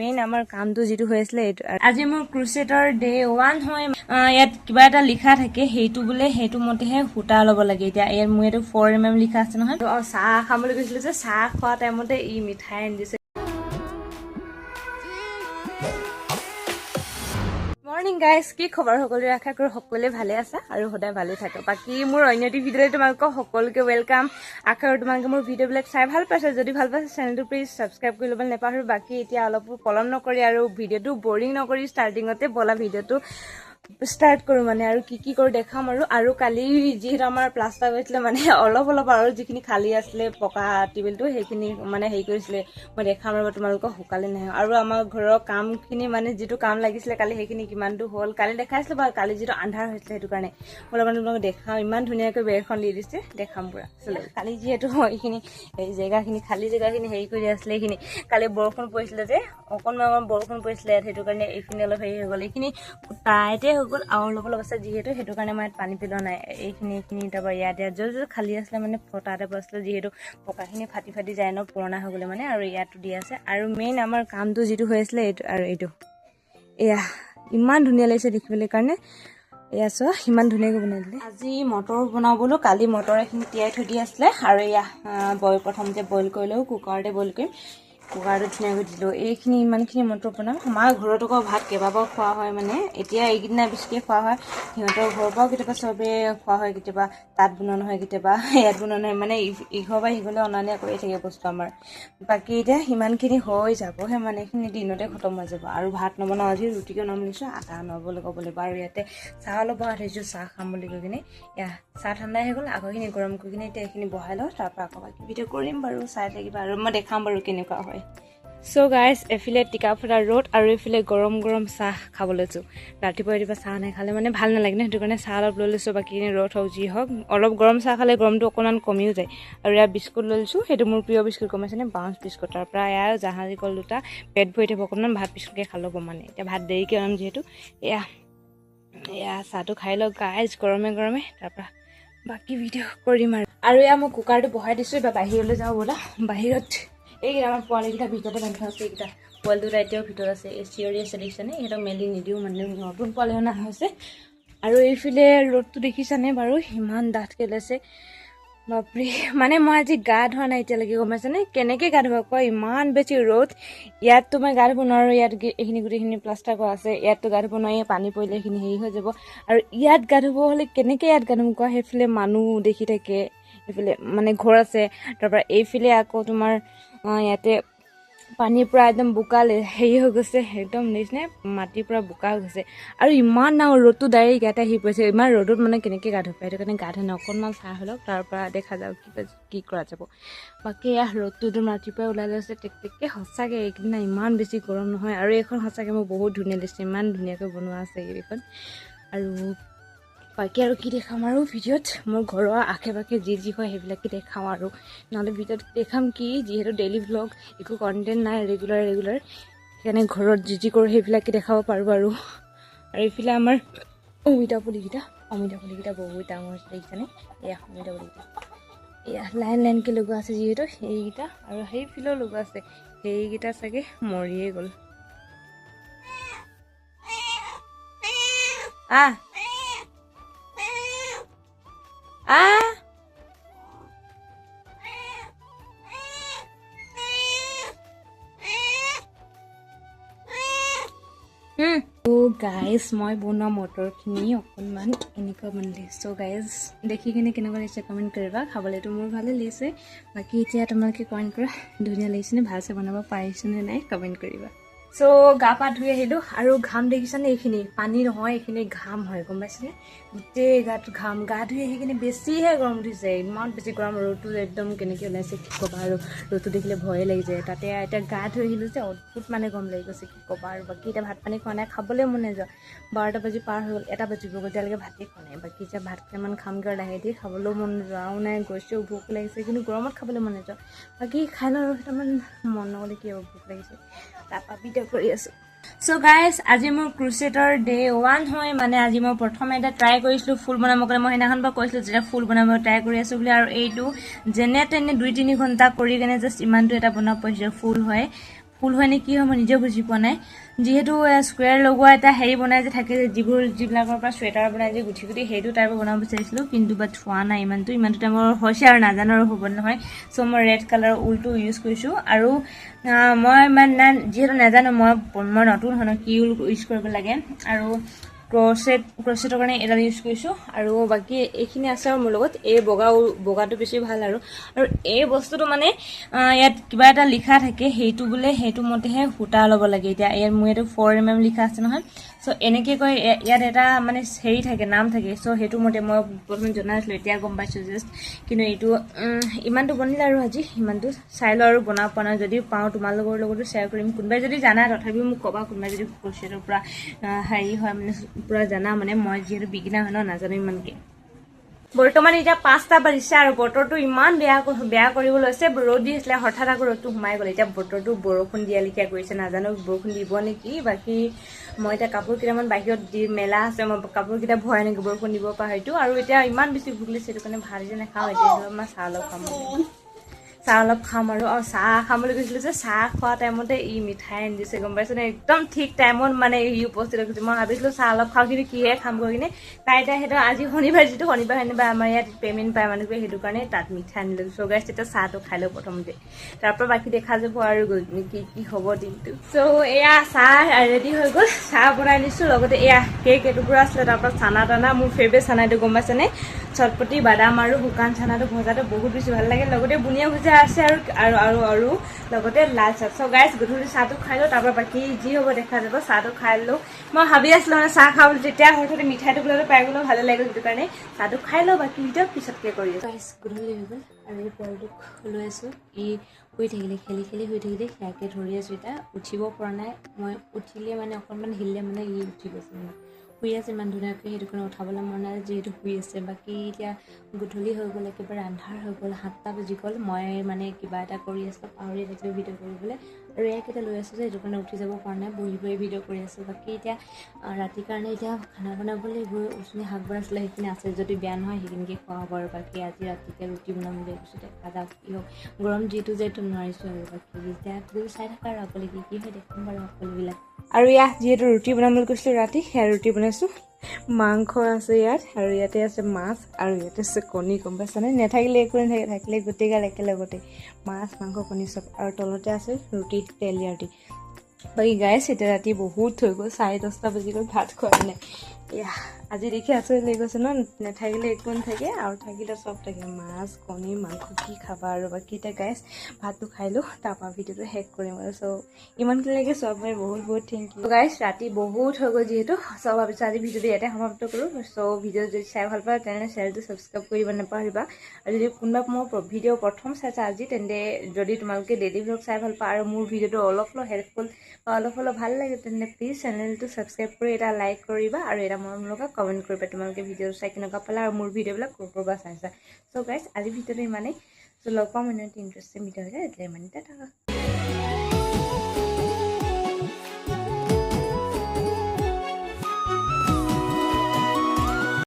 main আমাৰ কামটো যেটো হৈছিল এইটো আজি মোৰ ক্ৰুছেডৰ ডে 1 হয় ইয়াত কিবা এটা লিখা থাকে হেইটো বুলে হেইটো মতেহে হুটা লব লাগে এতিয়া ইয়াত মোৰ এটো 4mm লিখা আছে নহয় চাহ খাম বুলি কৈছিল যে চাহ খোৱা টাইমতে ই মিঠাই আনি দিছে মৰ্নিং গাইজ কি খবৰ সকলোৰে আশা কৰো সকলোৱে ভালে আছে আৰু সদায় ভালে থাকে বাকি মোৰ অন্যটি ভিডিঅ'লৈ তোমালোক সকলোকে ওয়েলকাম আশা কৰো তোমালোকে মোৰ ভিডিঅ'বিলাক চাই ভাল পাইছা যদি ভাল পাইছা চেনেলটো প্লিজ সাবস্ক্ৰাইব কৰি ল'বলৈ নেপাহৰিবা বাকি এতিয়া অলপ পলম নকৰি আৰু ভিডিঅ'টো বৰিং নকৰি ষ্টাৰ্টিংতে বলা ভিডিঅ'টো স্টাৰ্ট কৰো মানে আৰু কি কৰো দেখাম আৰু কালি যেহেতু আমাৰ প্লাষ্টাৰ হৈছিল মানে অলপ আৰু যিখিনি খালি আছিল পকা টেবুলটো সেইখিনি মানে হেই কৰিছিল মই দেখাম আৰু তোমালোকক হুকালে নাই আৰু আমাৰ ঘৰৰ কামখিনি মানে যেটো কাম লাগিছিল কালি সেইখিনি কিমানটো হল কালি দেখাইছিল বা কালি যেটো আন্ধাৰ হৈছিল হেতু কাৰণে অলপমান তোমালোকক দেখাম ইমান ধুনীয়াকৈ বেৰখন দি দিছে দেখাম পুৰা চলো কালি যেহেতু এইখিনি এই জেগাখিনি খালি জেগাখিনি হেই কৰি আছিল এইখিনি কালি বৰষুণ পৰিছিল যে অকনমান বৰষুণ পৰিছিল হেতু কাৰণে এইখিনি অলপ হেই হৈ গল এইখিনি টাইটে হৈ গল আৰু অলপ আছে যেহেতু হেতু কাৰণে মই পানী পেলোৱা নাই এইখিনি তাবা ইয়াত য'ত খালি আছিল মানে ফটাতে বসলে যেহেতু পকাখিনি ফাটি যায় ন পুৰণা হৈ গলে মানে আৰু ইয়াতো দি আছে আৰু মেইন আমাৰ কামটো যেটো হৈছিল এইটো এয়া ইমান ধুনীয়া লাগিছে দেখিবলৈ কাৰণে এয়া সো ইমান ধুনীয়াকৈ বনাই দিলে আজি মটৰ বনাবলৈ কালি মটৰ এখিনি তিয়াই থৈ দি আছিল আৰু এয়া বইল প্ৰথমতে বইল কৰিলো কুকাৰতে বইল কৰিম কুকাৰটো ধুনীয়াকৈ দিলো এইখিনি ইমানখিনি মটৰ বনাম আমাৰ ঘৰত আকৌ ভাত কেইবাবাৰ খোৱা হয় মানে এতিয়া এইদিনা বেছিকৈ খোৱা হয় সিহঁতৰ ঘৰৰ পৰাও কেতিয়াবা চবে খোৱা হয় কেতিয়াবা তাত বনোৱা নহয় কেতিয়াবা ইয়াত বনোৱা নহয় মানে ইঘৰ বা সিঘৰলৈ অনা নিয়া কৰি থাকে বস্তু আমাৰ বাকি এতিয়া ইমানখিনি হৈ যাবহে মানে এইখিনি দিনতে খতম হৈ যাব আৰু ভাত নবনাও আজি ৰুটিকে নম নিছো আটা নবলৈ ক'ব লাগিব আৰু ইয়াতে চাহ অলপ বহাই থৈছো চাহ খাম বুলি কৈ কিনে এয়া চাহ ঠাণ্ডা হৈ গ'ল আগৰখিনি গৰম কৰি কিনে এতিয়া এইখিনি বহাই লওঁ তাৰপৰা আকৌ বাকী ভিডিঅ' কৰিম বাৰু চাই থাকিবা আৰু মই দেখাম বাৰু কেনেকুৱা হয় সো গাইজ এফিলে টিকাফটা ৰোড আৰু এফিলে গৰম চাহ খাব লৈছো ৰাতিপুৱা চাহ নাখালে মানে ভাল নালাগে না হেতু কাৰণে চাহ অলপ লৈ লৈছো বাকি ৰোড হওক যি হওক অলপ গৰম চাহ খালে গৰমটো অকণমান কমিও যায় আৰু ইয়া বিস্কুট লৈ লৈছো হেতু মোৰ প্ৰিয় বিস্কুট কমাইছে নে বাউন্স বিস্কুট তাৰ পৰা ইয়া জাহাজী কল দুটা পেট ভৰি থাকিব অকণমান ভাত বিস্কুটকে খালো মানে এতিয়া ভাত দেৰিকে আম যেহেতু এয়া চাহটো খাই লওক গাইজ গৰমে তাৰ পৰা বাকি ভিডিঅ' কৰিম আৰু এয়া মই কুকাৰটো বহাই দিছো বা বাহিৰলৈ যাওঁ বলা বাহিৰত এই আমাৰ পোৱালিকেইটা ভিতৰতে বান্ধি আছে এইকেইটা পোৱালি দুটা এতিয়াও ভিতৰত আছে চিঞৰি আছে দেখিছানে সিহঁতক মেলি নিদিওঁ মানে নতুন পোৱালি অনা হৈছে আৰু এইফালে ৰ'দটো দেখিছানে বাৰু ইমান ডাঠকে লৈছে বাপৰে মানে মই আজি গা ধোৱা নাই এতিয়ালৈকে গম পাইছানে কেনেকৈ গা ধুবা কয় ইমান বেছি ৰ'দ ইয়াততো মই গা ধুব নোৱাৰো ইয়াত এইখিনি গোটেইখিনি প্লাষ্টাৰ কৰা আছে ইয়াততো গা ধুব নোৱাৰি পানী পৰিলে এইখিনি হেৰি হৈ যাব আৰু ইয়াত গা ধুব হ'লে কেনেকৈ ইয়াত গা ধুম কোৱা সেইফালে মানুহ দেখি থাকে এইফালে মানে ঘৰ আছে তাৰপৰা এইফালে আকৌ তোমাৰ ইয়াতে পানীৰ পৰা একদম বোকা হেৰি হৈ গৈছে একদম দেখিছনে মাটিৰ পৰা বোকা হৈ গৈছে আৰু ইমান ডাঙৰ ৰ'দটো ডাইৰেক্ট ইয়াতে আহি পৰিছে ইমান ৰ'দত মানে কেনেকৈ গা ধুব সেইটো কাৰণে গা ধুই অকণমান চাহ হৈ লওক তাৰ পৰা দেখা যাওক কি কৰা যাব বাকী এয়া ৰ'দটো একদম ৰাতিপুৱাই ওলাই লৈছে টেকটেককৈ সঁচাকৈ এইকেইদিন ইমান বেছি গৰম নহয় আৰু এইখন সঁচাকৈ মোৰ বহুত ধুনীয়া লাগিছে ইমান ধুনীয়াকৈ বনোৱা আছে এইখন আৰু বাকী আৰু কি দেখাম আৰু ভিডিঅ'ত মোৰ ঘৰৰ আশে পাশে যি হয় সেইবিলাকে দেখাওঁ আৰু নহ'লে ভিডিঅ'ত দেখাম কি যিহেতু ডেইলি ভ্লগ একো কণ্টেণ্ট নাই ৰেগুলাৰ সেইকাৰণে ঘৰত যি কৰোঁ সেইবিলাকে দেখাব পাৰোঁ আৰু এইফালে আমাৰ অমিতা পুলিকেইটা বহুত ডাঙৰ হৈছে দেখিছানে এয়া অমিতা পুলিকেইটা এয়া লাইনকৈ লগোৱা আছে যিহেতু সেইকেইটা আৰু সেইফালেও লগোৱা আছে সেইকেইটা চাগে মৰিয়ে গ'ল গাইজ মই বনোৱা মটৰখিনি অকণমান এনেকুৱা বনালে চ' গাইজ দেখি কিনে কেনেকুৱা লাগিছে কমেণ্ট কৰিবা খাবলৈতো মোৰ ভালে লাগিছে বাকী এতিয়া তোমালোকে কমেণ্ট কৰা ধুনীয়া লাগিছেনে ভালছে বনাব পাৰিছেনে নাই কমেণ্ট কৰিবা চ' গা পা ধুই আহিলোঁ আৰু ঘাম দেখিছানে এইখিনি পানী নহয় এইখিনি ঘাম হয় গম পাইছেনে গোটেই গাটো ঘাম গা ধুই আহি কিনে বেছিহে গৰম উঠিছে ইমান বেছি গৰম ৰ'দটো একদম কেনেকৈ ওলাইছে কি ক'বা আৰু ৰ'দটো দেখিলে ভয়ে লাগি যায় তাতে এতিয়া গা ধুই আহিলোঁ যে অদ্ভুত মানে গৰম লাগি গৈছে কি ক'বা আৰু বাকী এতিয়া ভাত পানী খোৱা নাই খাবলৈ মন নাযায় 12টা বাজি পাৰ হৈ গ'ল 1টা বাজিব এতিয়ালৈকে ভাতেই খোৱা নাই বাকী এতিয়া ভাত কেইটামান খামগৈ লাহে দি খাবলৈও মন যোৱাও নাই গৈছেও ভোক লাগিছে কিন্তু গৰমত খাবলৈ মন নাযায় বাকী খাই লওঁ আৰু কেইটামান মন নগ'লে কি হ'ব ভোক লাগিছে তাৰপৰা ভিডিঅ' কৰি আছোঁ সো গাইজ আজি মোৰ ক্ৰুছেডৰ ডে 1 হয় মানে আজি মই প্ৰথমে এটা ট্ৰাই কৰিছিলোঁ ফুল বনাব কাৰণে মই সেইদিনাখন পৰা কৈছিলোঁ যেতিয়া ফুল বনাব ট্ৰাই কৰি আছোঁ বুলি আৰু এইটো যেনে তেনে 2-3 ঘণ্টা কৰি কেনে জাষ্ট ইমানটো এটা বনাব পাৰিছোঁ ফুল হয় ফুল হয় নে কি হয় মই নিজে বুজি পোৱা নাই যিহেতু স্কুৱেৰ লগোৱা এটা হেৰি বনাই যে থাকে যিবিলাকৰ পৰা চুৱেটাৰ বনাই যে গুঠি গুঠি সেইটো টাইপৰ বনাব বিচাৰিছিলোঁ কিন্তু বাট হোৱা নাই ইমানটো টাইমৰ হৈছে আৰু নাজানো আৰু হ'ব নহয় চ' মই ৰেড কালাৰৰ ঊলটো ইউজ কৰিছোঁ আৰু মই যিহেতু নাজানো মই নতুন হয় কি ঊল ইউজ কৰিব লাগে আৰু ক্ৰচেটৰ কাৰণে এডাল ইউজ কৰিছোঁ আৰু বাকী এইখিনি আছে আৰু মোৰ লগত এই বগাটো বেছি ভাল আৰু এই বস্তুটো মানে ইয়াত কিবা এটা লিখা থাকে সেইটো বোলে সেইটো মতেহে সূতা ল'ব লাগে এতিয়া ইয়াত মোৰ এইটো 4mm লিখা আছে নহয় চ' এনেকৈ কৈ ইয়াত এটা মানে হেৰি থাকে নাম থাকে চ' সেইটো মতে মই প্ৰথমে জনাইছিলোঁ এতিয়া গম পাইছোঁ জাষ্ট কিন্তু এইটো ইমানটো বনিলে আৰু আজি ইমানটো চাই লওঁ আৰু বনাব পৰা নাই যদি পাওঁ তোমালোকৰ লগতো শ্বেয়াৰ কৰিম কোনোবাই যদি জানা তথাপিও মোক ক'বা কোনোবাই যদি ক্ৰচেটৰ পৰা হেৰি হয় মানে পুৰা জানা মানে মই যিহেতু বিগিনাৰ হয় নাজানো ইমানকৈ বৰ্তমান এতিয়া 5টা বাজিছে আৰু বতৰটো ইমান বেয়া কৰিব লৈছে ৰ'দ দি আছিলে হঠাৎ আকৌ ৰ'দটো সোমাই গ'ল এতিয়া বতৰটো বৰষুণ দিয়া লিখীয়া কৰিছে নাজানো বৰষুণ দিব নেকি বাকী মই এতিয়া কাপোৰ কেইটামান বাহিৰত মেলা আছে মই কাপোৰকেইটা ভৰাই নেকি বৰষুণ দিব পৰা হয়তো আৰু এতিয়া ইমান বেছি ভোক লাগিছে সেইটো কাৰণে ভাত যে নাখাওঁ এতিয়া মই চাহ অলপ খাম আৰু চাহ খাম বুলি কৈছিলোঁ যে চাহ খোৱা টাইমতে মিঠাই আনি দিছে গম পাইছেনে একদম ঠিক টাইমত মানে উপস্থিত হৈছে মই ভাবিছিলোঁ চাহ অলপ খাওঁ কিন্তু কিহে খাম গৈ কিনে তাই সেইটো আজি শনিবাৰ যিটো শনিবাৰ আমাৰ ইয়াত পে'মেণ্ট পায় মানুহবোৰে সেইটো কাৰণে তাত মিঠাই আনিলোঁ চ' গাইছ তেতিয়া চাহটো খাই লওঁ প্ৰথমতে তাৰপৰা বাকী দেখা যাব আৰু গৈ কিনে কি হ'ব দিনটো চ' এয়া চাহ ৰেডি হৈ গ'ল চাহ বনাই দিছোঁ লগতে এয়া কেক এটুকুৰা আছিলে তাৰপৰা চানা টানা মোৰ ফেভৰেট চানাটো গম পাইছেনে চটপটি বাদাম আৰু শুকান চানাটো ভজাটো বহুত বেছি ভাল লাগে লগতে বুনিয়া ভজা আছে আৰু লগতে লাল চাহ চ' গাইছ গধূলি চাহটো খাই লওঁ তাৰপৰা বাকী যি হ'ব দেখা যাব চাহটো খাই লওঁ মই ভাবি আছিলোঁ মানে চাহ খাবলৈ যেতিয়া হঠাতে মিঠাইটো বোলে পাই গ'লেও ভালে লাগে সেইটো কাৰণে চাহটো খাই লওঁ বাকী ভিডিঅ' পিছতকৈ কৰি আছোঁ গাইছ গধূলি হৈ গ'ল আৰু এই পোৱালিটোক লৈ আছোঁ শুই থাকিলে খেলি শুই থাকিলে সেয়াকে ধৰি আছোঁ এতিয়া উঠিব পৰা নাই মই উঠিলে মানে অকণমান হিলিলে মানে উঠি গৈছে মানে শুই আছে ইমান ধুনীয়াকৈ সেইটো কাৰণে উঠাবলৈ মন নাই যিহেতু শুই আছে বাকী এতিয়া গধূলি হৈ গ'ল একেবাৰে আন্ধাৰ হৈ গ'ল 7টা বাজি গ'ল মই মানে কিবা এটা কৰি আছিলোঁ পাহৰি থাকিলোঁ ভিডিঅ' কৰিবলৈ আৰু ইয়াকেইটা লৈ আছোঁ যে সেইটো কাৰণে উঠি যাব পৰা নাই বহি ভিডিঅ' কৰি আছোঁ বাকী এতিয়া ৰাতিৰ কাৰণে এতিয়া খানা বনাবলৈ গৈ উচনি শাক বনাইছিলে সেইখিনি আছে যদি বেয়া নহয় সেইখিনিকে খোৱা হ'ব আৰু বাকী আজি ৰাতিকে ৰুটি বনাম বুলি কৈছোঁ দেখা যাওক কি হওক গৰম যিটো যেটো নোৱাৰিছোঁ আৰু বাকী এতিয়া চাই থাকা আৰু অকলে কি হয় দেখাম বাৰু সকলোবিলাক আৰু যিহেতু ৰুটি বনাম বুলি কৈছিলোঁ ৰাতি সেয়া ৰুটি বনাইছোঁ মাংস আছে ইয়াত আৰু ইয়াতে আছে মাছ আৰু ইয়াতে আছে কণী গম পাইছানে নাথাকিলে একো নাথাকে থাকিলে গোটেইগাল একেলগতে মাছ মাংস কণী চব আৰু তলতে আছে ৰুটি তেলীয়া ৰুটি বাকী গাইছ এতিয়া ৰাতি বহুত হৈ গ'ল 10:30 বাজি গ'ল ভাত খোৱা নাই আজি দেখি আচৰিত লাগি গৈছে ন নাথাকিলে একো নাথাকে আৰু থাকিলে চব থাকে মাছ কণী মাংস কি খাবা আৰু বাকী এতিয়া গাইছ ভাতটো খাই লওঁ তাৰপৰা ভিডিঅ'টো শেষ কৰিম আৰু চ' ইমানখিনিলৈকে চব মই বহুত থেংক ইউ গাইছ ৰাতি বহুত হৈ গ'ল যিহেতু চ' ভাবিছোঁ আজি ভিডিঅ'টো ইয়াতে সমাপ্ত কৰোঁ চ' ভিডিঅ' যদি চাই ভাল পায় তেনেহ'লে চেনেলটো ছাবস্ক্ৰাইব কৰিব নাপাহৰিবা আৰু যদি কোনোবা মোৰ ভিডিঅ' প্ৰথম চাইছা আজি তেন্তে যদি তোমালোকে ডেইলি ভ্লগ চাই ভাল পোৱা আৰু মোৰ ভিডিঅ'টো অলপ হেল্পফুল বা অলপ ভাল লাগে তেন্তে প্লিজ চেনেলটো ছাবস্ক্ৰাইব কৰি এটা লাইক কৰিবা আৰু এটা মৰমলগা কমেণ্ট কৰিবা তোমালোকে ভিডিঅ'টো চাই কেনেকুৱা পালা আৰু মোৰ ভিডিঅ'বিলাক ক'ৰ পৰা চাইছা চ' গাইছ আজি ভিডিঅ'টো ইমানেই চ' লগ পাম মানে ইণ্টাৰেষ্টিং ভিডিঅ' হ'লে এতিয়া ইমানেই থাকা